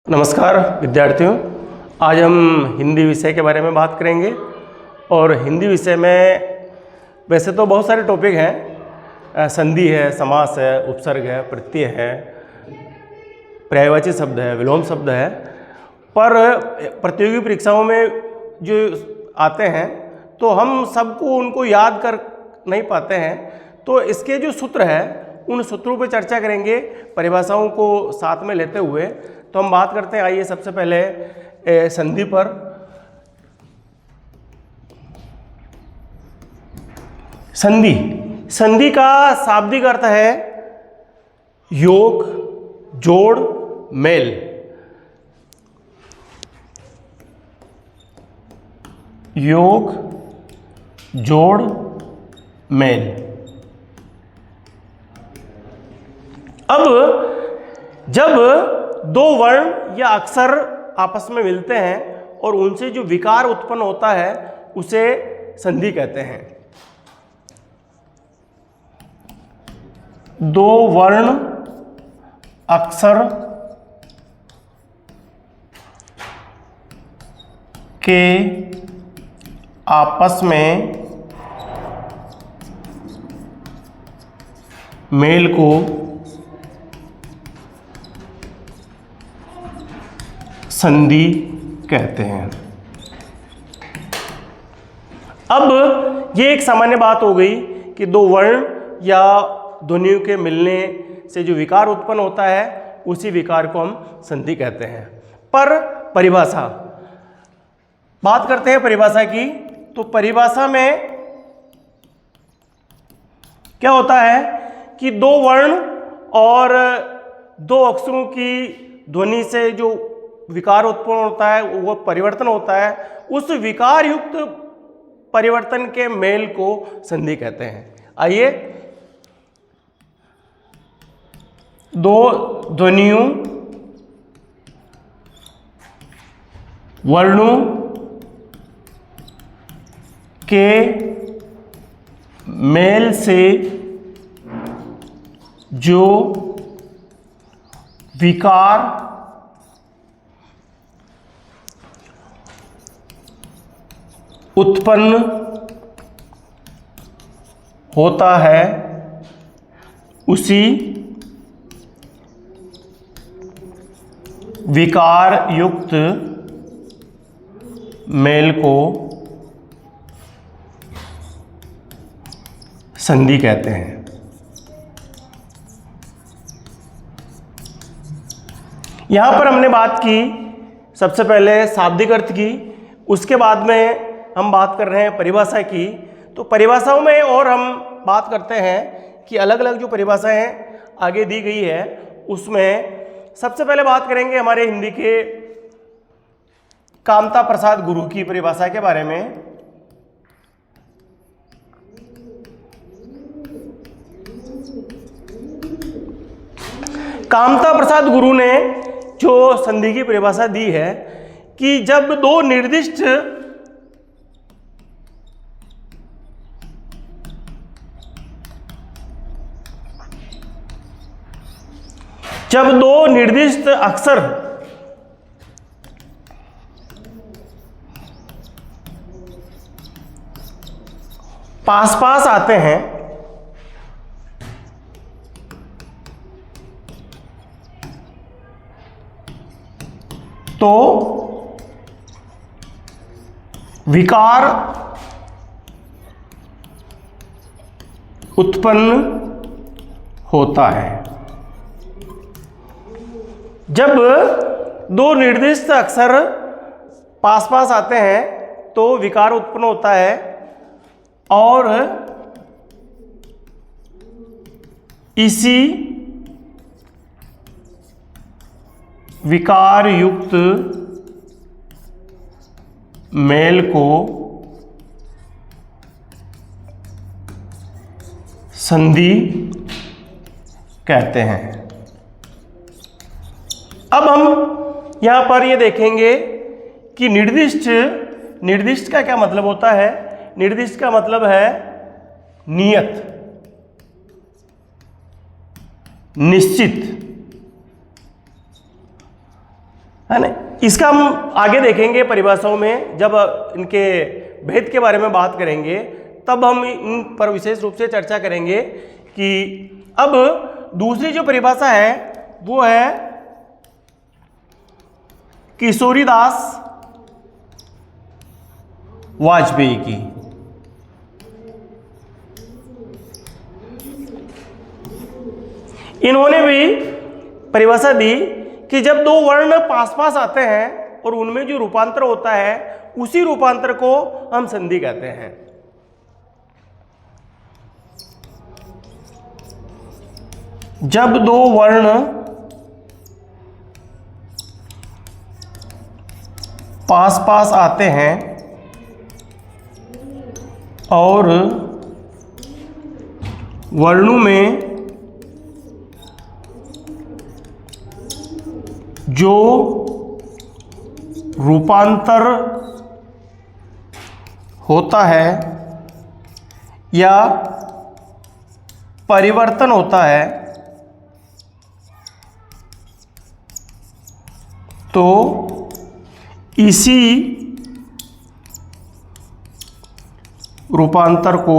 नमस्कार विद्यार्थियों, आज हम हिंदी विषय के बारे में बात करेंगे। और हिंदी विषय में वैसे तो बहुत सारे टॉपिक हैं, संधि है, समास है, उपसर्ग है, प्रत्यय है, पर्यायवाची शब्द है, विलोम शब्द है। पर प्रतियोगी परीक्षाओं में जो आते हैं तो हम सबको उनको याद कर नहीं पाते हैं, तो इसके जो सूत्र है उन सूत्रों पर चर्चा करेंगे, परिभाषाओं को साथ में लेते हुए। तो हम बात करते हैं, आइए सबसे पहले संधि पर। संधि संधि का शाब्दिक अर्थ है योग, जोड़, मेल। योग, जोड़, मेल। अब जब दो वर्ण या अक्षर आपस में मिलते हैं और उनसे जो विकार उत्पन्न होता है उसे संधि कहते हैं। दो वर्ण अक्षर के आपस में मेल को संधि कहते हैं। अब ये एक सामान्य बात हो गई कि दो वर्ण या ध्वनियों के मिलने से जो विकार उत्पन्न होता है उसी विकार को हम संधि कहते हैं। पर परिभाषा, बात करते हैं परिभाषा की। तो परिभाषा में क्या होता है कि दो वर्ण और दो अक्षरों की ध्वनि से जो विकार उत्पन्न होता है, वो परिवर्तन होता है, उस विकार युक्त परिवर्तन के मेल को संधि कहते हैं। आइए, दो ध्वनियों, वर्णों के मेल से जो विकार उत्पन्न होता है उसी विकार युक्त मेल को संधि कहते हैं। यहां पर हमने बात की सबसे पहले शाब्दिक अर्थ की, उसके बाद में हम बात कर रहे हैं परिभाषा की। तो परिभाषाओं में और हम बात करते हैं कि अलग अलग जो परिभाषाएं आगे दी गई है उसमें सबसे पहले बात करेंगे हमारे हिंदी के कामता प्रसाद गुरु की परिभाषा के बारे में। कामता प्रसाद गुरु ने जो संधि की परिभाषा दी है कि जब दो निर्दिष्ट अक्षर पास पास आते हैं तो विकार उत्पन्न होता है। जब दो निर्दिष्ट अक्षर पास पास आते हैं तो विकार उत्पन्न होता है और इसी विकार युक्त मेल को संधि कहते हैं। अब हम यहां पर ये देखेंगे कि निर्दिष्ट का क्या मतलब होता है। निर्दिष्ट का मतलब है नियत, निश्चित। है ना। इसका हम आगे देखेंगे परिभाषाओं में, जब इनके भेद के बारे में बात करेंगे तब हम इन पर विशेष रूप से चर्चा करेंगे। कि अब दूसरी जो परिभाषा है वो है किशोरीदास वाजपेयी की। इन्होंने भी परिभाषा दी कि जब दो वर्ण पास पास आते हैं और उनमें जो रूपांतर होता है उसी रूपांतर को हम संधि कहते हैं। जब दो वर्ण पास पास आते हैं और वर्णों में जो रूपांतर होता है या परिवर्तन होता है तो इसी रूपांतर को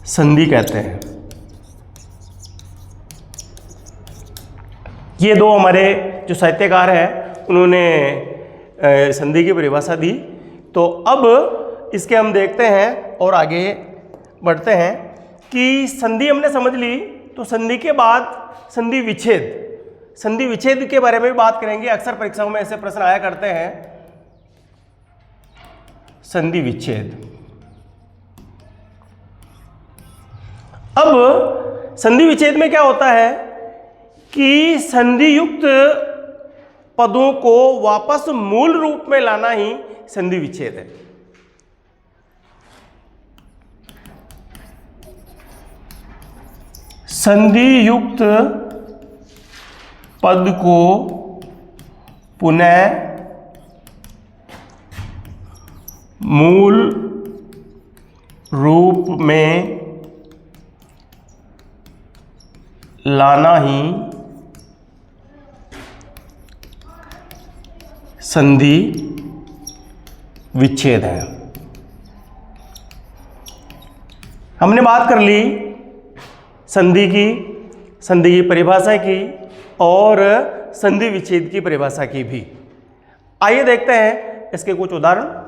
संधि कहते हैं। ये दो हमारे जो साहित्यकार हैं उन्होंने संधि की परिभाषा दी। तो अब इसके हम देखते हैं और आगे बढ़ते हैं कि संधि हमने समझ ली, तो संधि के बाद संधि विच्छेद, संधि विच्छेद के बारे में भी बात करेंगे। अक्सर परीक्षाओं में ऐसे प्रश्न आया करते हैं, संधि विच्छेद। अब संधि विच्छेद में क्या होता है कि संधि युक्त पदों को वापस मूल रूप में लाना ही संधि विच्छेद है। संधि युक्त पद को पुनः मूल रूप में लाना ही संधि विच्छेद है। हमने बात कर ली संधि की परिभाषा की और संधि विच्छेद की परिभाषा की भी। आइए देखते हैं इसके कुछ उदाहरण।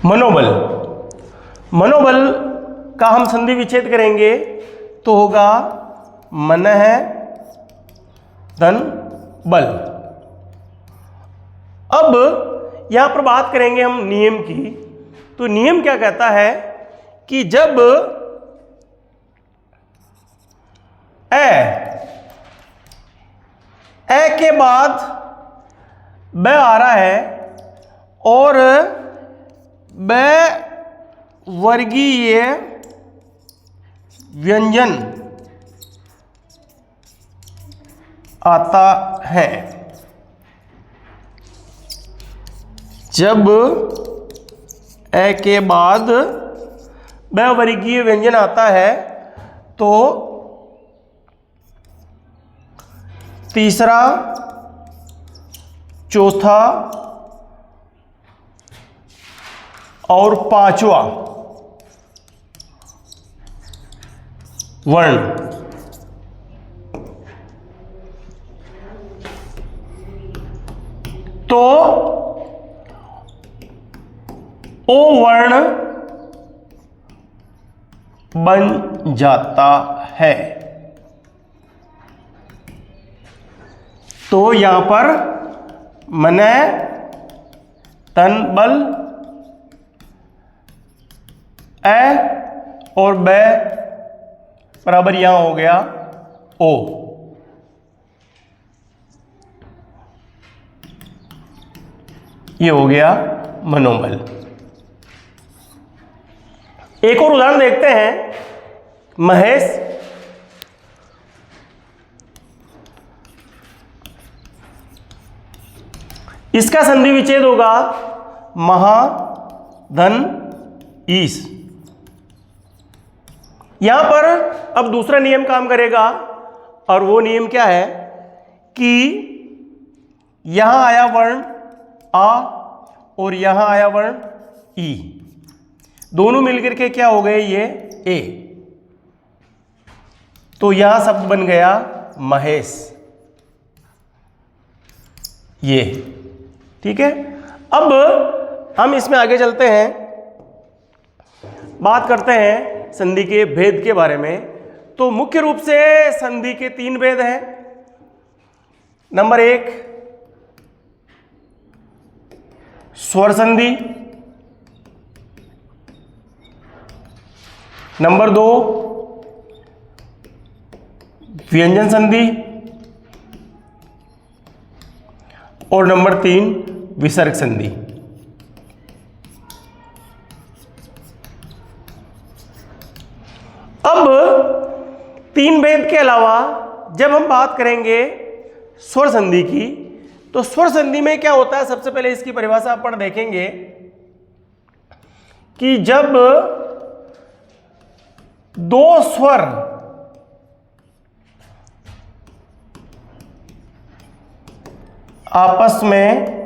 मनोबल, मनोबल का हम संधि विच्छेद करेंगे तो होगा मनः धन बल। अब यहां पर बात करेंगे हम नियम की। तो नियम क्या कहता है कि जब ए के बाद ब आ रहा है और ब वर्गीय व्यंजन आता है, जब ए के बाद ब वर्गीय व्यंजन आता है तो तीसरा, चौथा और पांचवा वर्ण तो ओ वर्ण बन जाता है। तो यहां पर मनः तन बल ए और ब बराबर यहां हो गया ओ। ये हो गया मनोबल। एक और उदाहरण देखते हैं। महेश इसका संधि विच्छेद होगा महा धन ईस। यहां पर अब दूसरा नियम काम करेगा, और वो नियम क्या है कि यहां आया वर्ण आ और यहां आया वर्ण ई, दोनों मिलकर के क्या हो गए, ये ए। तो यहां शब्द बन गया महेश, ये। ठीक है, अब हम इसमें आगे चलते हैं, बात करते हैं संधि के भेद के बारे में। तो मुख्य रूप से संधि के 3 भेद हैं। नंबर 1 स्वर संधि, नंबर 2 व्यंजन संधि, और नंबर 3 विसर्ग संधि। अब 3 भेद के अलावा जब हम बात करेंगे स्वर संधि की, तो स्वर संधि में क्या होता है, सबसे पहले इसकी परिभाषा अपन देखेंगे कि जब 2 स्वर आपस में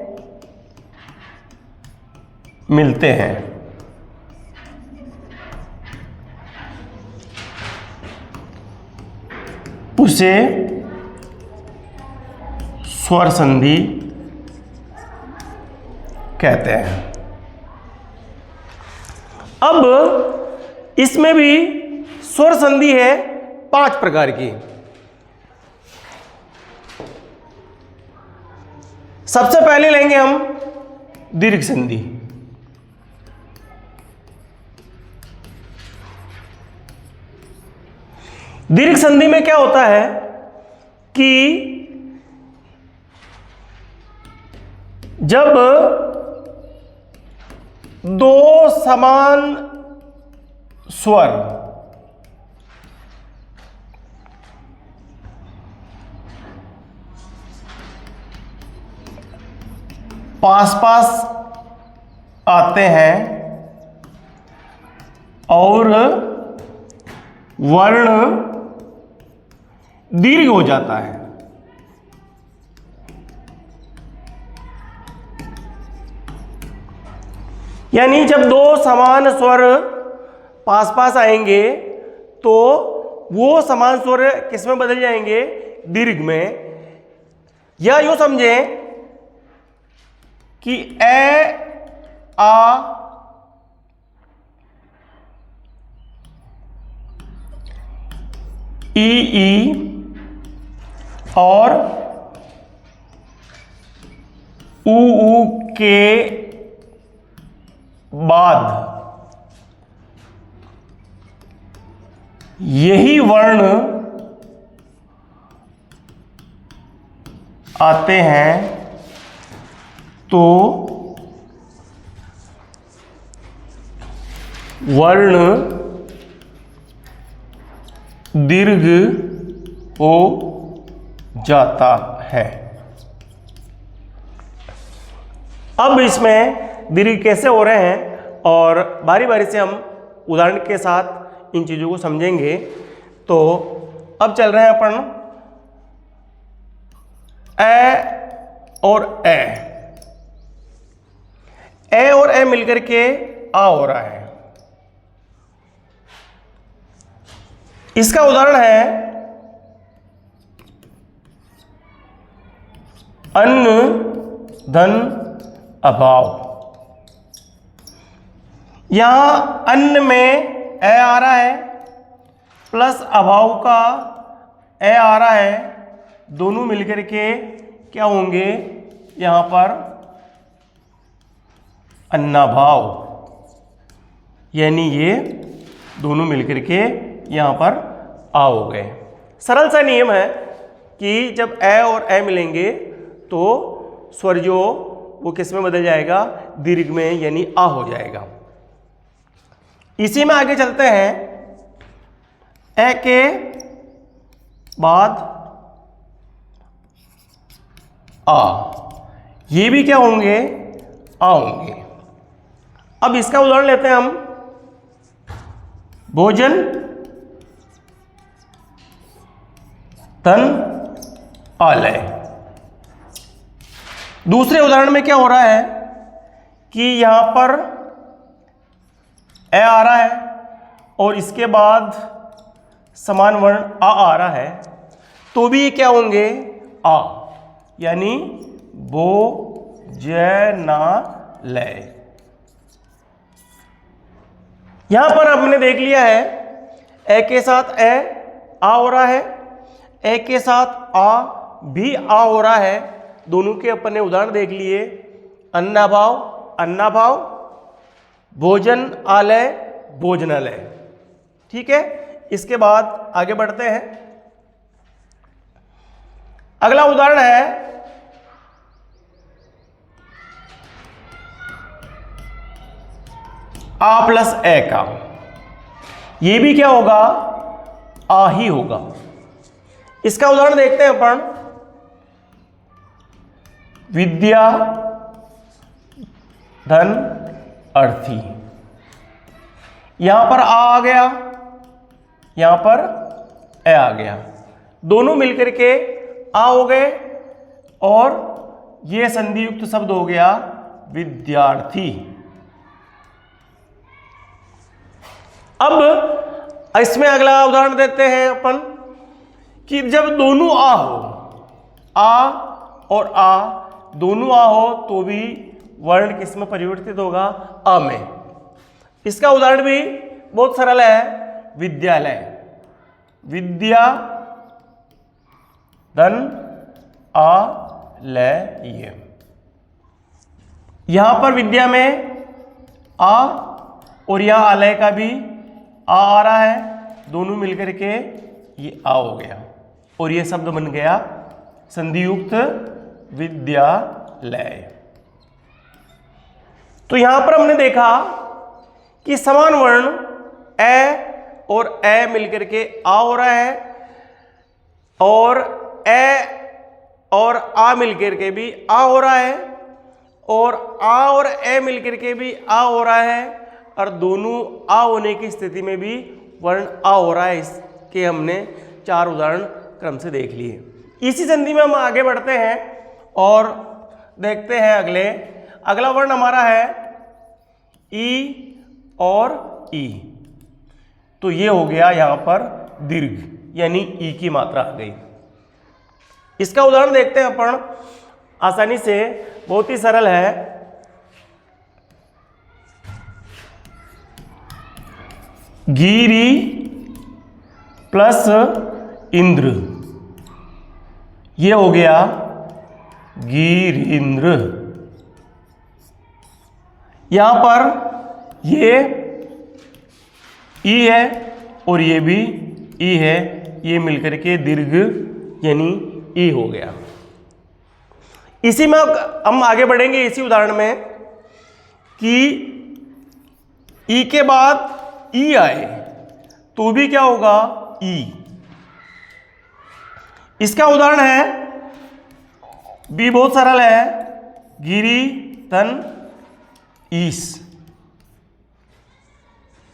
मिलते हैं, उसे स्वर संधि कहते हैं। अब इसमें भी स्वर संधि है 5 प्रकार की। सबसे पहले लेंगे हम दीर्घ संधि। दीर्घ संधि में क्या होता है कि जब 2 समान स्वर पास पास आते हैं और वर्ण दीर्घ हो जाता है, यानी जब 2 समान स्वर पास पास आएंगे तो वो समान स्वर किस में बदल जाएंगे, दीर्घ में। या यूं समझें कि ए आ ई और ऊ के बाद यही वर्ण आते हैं तो वर्ण दीर्घ हो जाता है। अब इसमें दीर्घ कैसे हो रहे हैं और बारी बारी से हम उदाहरण के साथ इन चीज़ों को समझेंगे। तो अब चल रहे हैं अपन ए और ए मिलकर के आ हो रहा है। इसका उदाहरण है अन्न धन अभाव। यहां अन्न में ए आ रहा है प्लस अभाव का ए आ रहा है, दोनों मिलकर के क्या होंगे, यहां पर अन्नाभाव, यानी ये दोनों मिलकर के यहां पर आ हो गए। सरल सा नियम है कि जब ए और ए मिलेंगे तो स्वर जो वो किस में बदल जाएगा, दीर्घ में, यानी आ हो जाएगा। इसी में आगे चलते हैं, ए के बाद आ, ये भी क्या होंगे, आ होंगे। अब इसका उदाहरण लेते हैं हम, भोजन तन आलय। दूसरे उदाहरण में क्या हो रहा है कि यहां पर ए आ रहा है और इसके बाद समान वर्ण आ रहा है, तो भी ये क्या होंगे, आ, यानी भोजनालय। यहां पर हमने देख लिया है ए के साथ ए आ हो रहा है, ए के साथ आ भी आ हो रहा है। दोनों के अपने उदाहरण देख लिए, अन्नाभाव अन्नाभाव, भोजन आलय भोजनालय। ठीक है, इसके बाद आगे बढ़ते हैं। अगला उदाहरण है आ प्लस ए का। ये भी क्या होगा, आ ही होगा। इसका उदाहरण देखते हैं अपन, विद्या धन अर्थी। यहां पर आ गया, यहां पर ए आ गया, दोनों मिलकर के आ हो गए और ये संधि युक्त शब्द हो गया विद्यार्थी। अब इसमें अगला उदाहरण देते हैं अपन कि जब दोनों आ हो, आ और आ दोनों आ हो, तो भी वर्ण किसमें परिवर्तित होगा, अ में। इसका उदाहरण भी बहुत सरल है, विद्यालय, विद्या धन आलय। यहां पर विद्या में आ और यहां आलय का भी आ रहा है, दोनों मिलकर के ये आ हो गया और ये शब्द बन गया संधि युक्त विद्यालय। तो यहां पर हमने देखा कि समान वर्ण ए और ए मिलकर के आ हो रहा है और ए और आ मिलकर के भी आ हो रहा है और आ और ए मिलकर के भी आ हो रहा है और दोनों आ होने की स्थिति में भी वर्ण आ हो रहा है। इसके हमने 4 उदाहरण क्रम से देख लिए। इसी संधि में हम आगे बढ़ते हैं और देखते हैं अगला वर्ण हमारा है ई और ई। तो ये हो गया यहां पर दीर्घ, यानी ई की मात्रा आ गई। इसका उदाहरण देखते हैं अपन आसानी से, बहुत ही सरल है। गिरी प्लस इंद्र, ये हो गया गिरिंद्र। यहां पर ये ई है और ये भी ई है, ये मिलकर के दीर्घ यानी ई हो गया। इसी में हम आगे बढ़ेंगे इसी उदाहरण में कि ई के बाद ई आए तो भी क्या होगा, ई। इसका उदाहरण है, भी बहुत सरल है, गिरी तन ईस।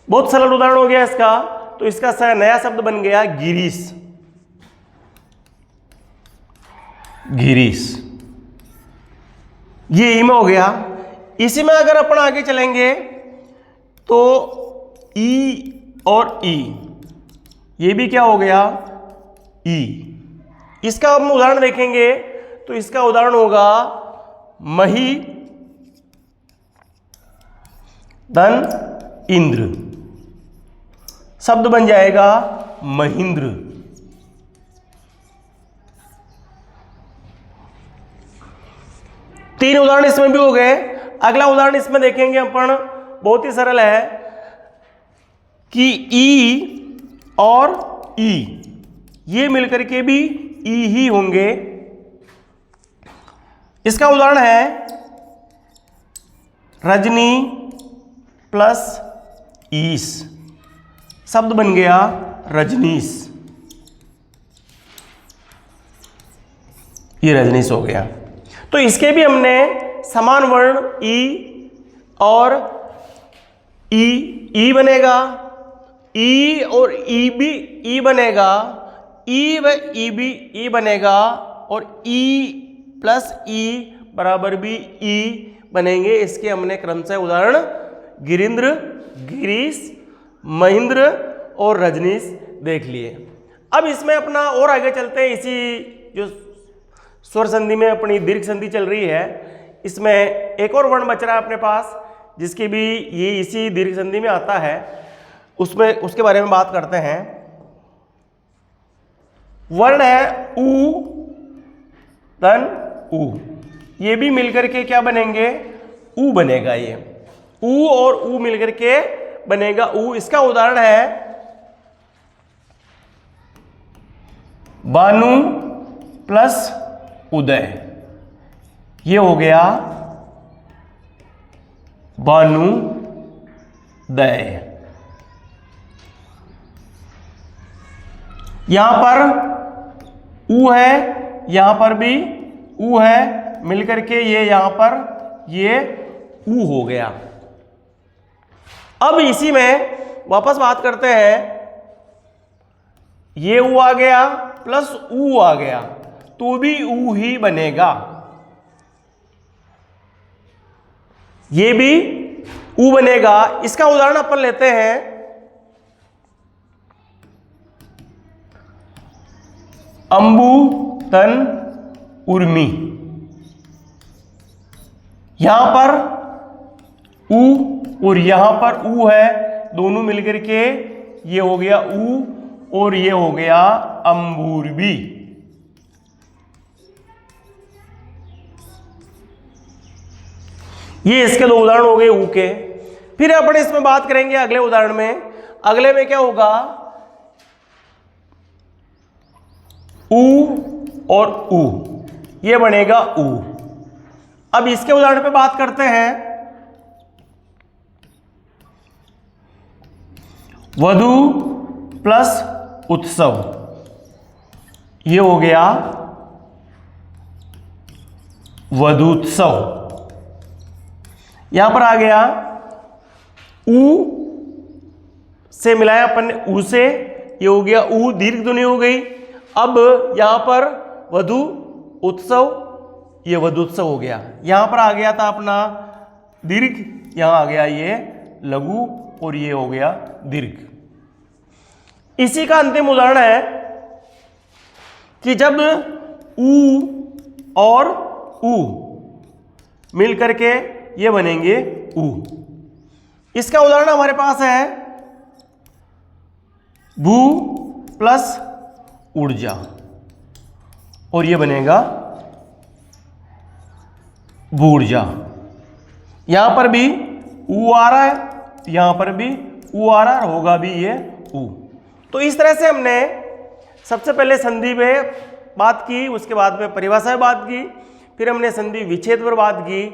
बहुत सरल उदाहरण हो गया इसका। तो इसका नया शब्द बन गया गिरीश, गिरीश, ये ई में हो गया। इसी में अगर अपन आगे चलेंगे तो ई और ई, ये भी क्या हो गया, ई। इसका हम उदाहरण देखेंगे तो इसका उदाहरण होगा मही धन इंद्र, शब्द बन जाएगा महेंद्र। तीन उदाहरण इसमें भी हो गए। अगला उदाहरण इसमें देखेंगे अपन, बहुत ही सरल है कि ई और ई ये मिलकर के भी ई ही होंगे। इसका उदाहरण है रजनी प्लस ईस, शब्द बन गया रजनीश, ये रजनीश हो गया। तो इसके भी हमने समान वर्ण ई और ई बनेगा, ई और ई भी ई बनेगा, ई व ई भी ई बनेगा, और ई प्लस ई बराबर भी ई बनेंगे। इसके हमने क्रमशः उदाहरण गिरीन्द्र, गिरीश, महेंद्र और रजनीश देख लिए। अब इसमें अपना और आगे चलते हैं। इसी जो स्वर संधि में अपनी दीर्घ संधि चल रही है, इसमें एक और वर्ण बच रहा है अपने पास, जिसकी भी ये इसी दीर्घ संधि में आता है, उसमें उसके बारे में बात करते हैं। वर्ण है ऊ, तन ऊ, ये भी मिलकर के क्या बनेंगे, ऊ बनेगा। ये ऊ और ऊ मिलकर के बनेगा ऊ। इसका उदाहरण है बानु प्लस उदय, ये हो गया बानुदय। यहां पर ऊ है, यहां पर भी ऊ है, मिलकर के ये यहां पर ये ऊ हो गया। अब इसी में वापस बात करते हैं, ये ऊ आ गया प्लस ऊ आ गया तो भी ऊ ही बनेगा, ये भी ऊ बनेगा। इसका उदाहरण अपन लेते हैं अंबु तन उर्मी। यहां पर ऊ और यहां पर ऊ है, दोनों मिलकर के ये हो गया ऊ और ये हो गया अंबुर्बी। ये इसके दो उदाहरण हो गए ऊ के। फिर अपन इसमें बात करेंगे अगले उदाहरण में। अगले में क्या होगा, ऊ और ऊ, ये बनेगा ऊ। अब इसके उदाहरण पे बात करते हैं। वधु प्लस उत्सव, ये हो गया वधुत्सव। यहां पर आ गया ऊ से मिलाया अपन ने ऊ से, ये हो गया ऊ, दीर्घ ध्वनि हो गई। अब यहां पर वधु उत्सव, ये वधुत्सव हो गया। यहां पर आ गया था अपना दीर्घ, यहां आ गया ये लघु और ये हो गया दीर्घ। इसी का अंतिम उदाहरण है कि जब ऊ और ऊ मिलकर के ये बनेंगे ऊ। इसका उदाहरण हमारे पास है भू प्लस ऊर्जा और ये बनेगा भूर्जा। यहां पर भी ऊ आ रहा है, यहां पर भी ऊ आ रहा है, होगा भी ये ऊ। तो इस तरह से हमने सबसे पहले संधि में बात की, उसके बाद में परिभाषा में बात की, फिर हमने संधि विच्छेद पर बात की,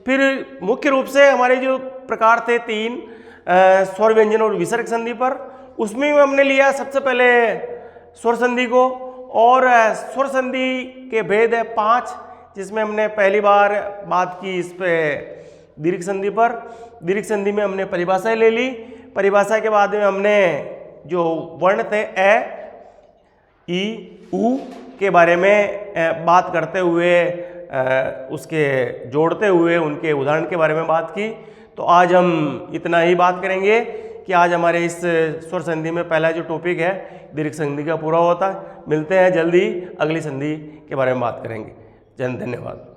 फिर मुख्य रूप से हमारे जो प्रकार थे तीन, स्वर व्यंजन और विसर्ग संधि पर, उसमें हमने लिया सबसे पहले स्वर संधि को। और स्वर संधि के भेद है 5, जिसमें हमने पहली बार बात की इस पे दीर्घ संधि पर। दीर्घ संधि में हमने परिभाषाएं ले ली, परिभाषा के बाद में हमने जो वर्ण थे ए, ई, ऊ के बारे में बात करते हुए, उसके जोड़ते हुए उनके उदाहरण के बारे में बात की। तो आज हम इतना ही बात करेंगे कि आज हमारे इस स्वर संधि में पहला जो टॉपिक है दीर्घ संधि का पूरा होता है। मिलते हैं जल्दी, अगली संधि के बारे में बात करेंगे। धन्यवाद।